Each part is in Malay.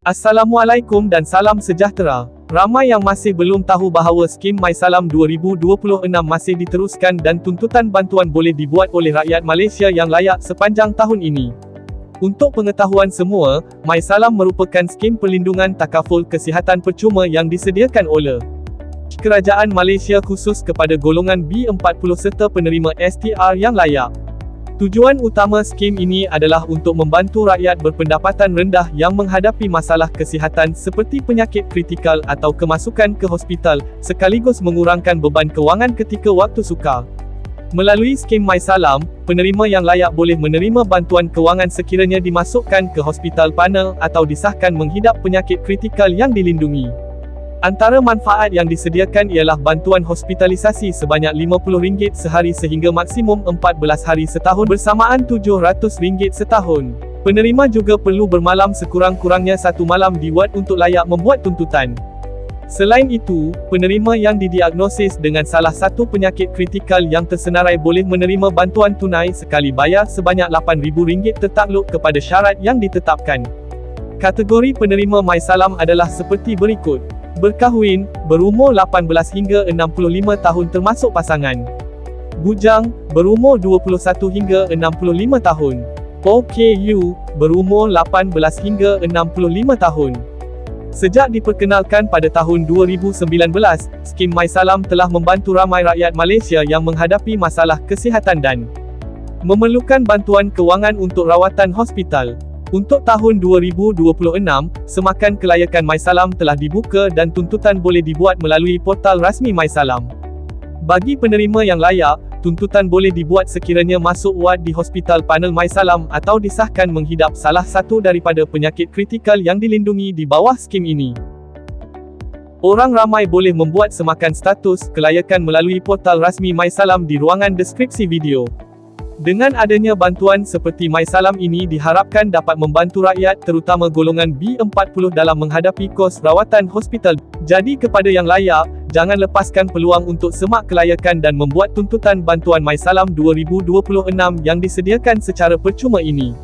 Assalamualaikum dan salam sejahtera. Ramai yang masih belum tahu bahawa skim MySalam 2026 masih diteruskan dan tuntutan bantuan boleh dibuat oleh rakyat Malaysia yang layak sepanjang tahun ini. Untuk pengetahuan semua, MySalam merupakan skim perlindungan takaful kesihatan percuma yang disediakan oleh Kerajaan Malaysia khusus kepada golongan B40 serta penerima STR yang layak. Tujuan utama skim ini adalah untuk membantu rakyat berpendapatan rendah yang menghadapi masalah kesihatan seperti penyakit kritikal atau kemasukan ke hospital, sekaligus mengurangkan beban kewangan ketika waktu sukar. Melalui skim MySalam, penerima yang layak boleh menerima bantuan kewangan sekiranya dimasukkan ke hospital panel atau disahkan menghidap penyakit kritikal yang dilindungi. Antara manfaat yang disediakan ialah bantuan hospitalisasi sebanyak RM50 sehari sehingga maksimum 14 hari setahun bersamaan RM700 setahun. Penerima juga perlu bermalam sekurang-kurangnya 1 malam di ward untuk layak membuat tuntutan. Selain itu, penerima yang didiagnosis dengan salah satu penyakit kritikal yang tersenarai boleh menerima bantuan tunai sekali bayar sebanyak RM8,000 tertakluk kepada syarat yang ditetapkan. Kategori penerima MySalam adalah seperti berikut: berkahwin, berumur 18 hingga 65 tahun termasuk pasangan. Bujang, berumur 21 hingga 65 tahun. OKU, berumur 18 hingga 65 tahun. Sejak diperkenalkan pada tahun 2019, skim MySalam telah membantu ramai rakyat Malaysia yang menghadapi masalah kesihatan dan memerlukan bantuan kewangan untuk rawatan hospital. Untuk tahun 2026, semakan kelayakan MySalam telah dibuka dan tuntutan boleh dibuat melalui portal rasmi MySalam. Bagi penerima yang layak, tuntutan boleh dibuat sekiranya masuk ward di hospital panel MySalam atau disahkan menghidap salah satu daripada penyakit kritikal yang dilindungi di bawah skim ini. Orang ramai boleh membuat semakan status kelayakan melalui portal rasmi MySalam di ruangan deskripsi video. Dengan adanya bantuan seperti MySalam ini diharapkan dapat membantu rakyat terutama golongan B40 dalam menghadapi kos rawatan hospital. Jadi kepada yang layak, jangan lepaskan peluang untuk semak kelayakan dan membuat tuntutan bantuan MySalam 2026 yang disediakan secara percuma ini.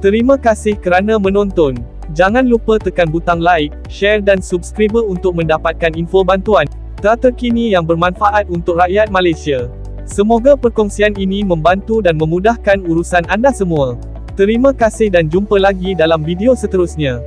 Terima kasih kerana menonton. Jangan lupa tekan butang like, share dan subscribe untuk mendapatkan info bantuan terkini yang bermanfaat untuk rakyat Malaysia. Semoga perkongsian ini membantu dan memudahkan urusan anda semua. Terima kasih dan jumpa lagi dalam video seterusnya.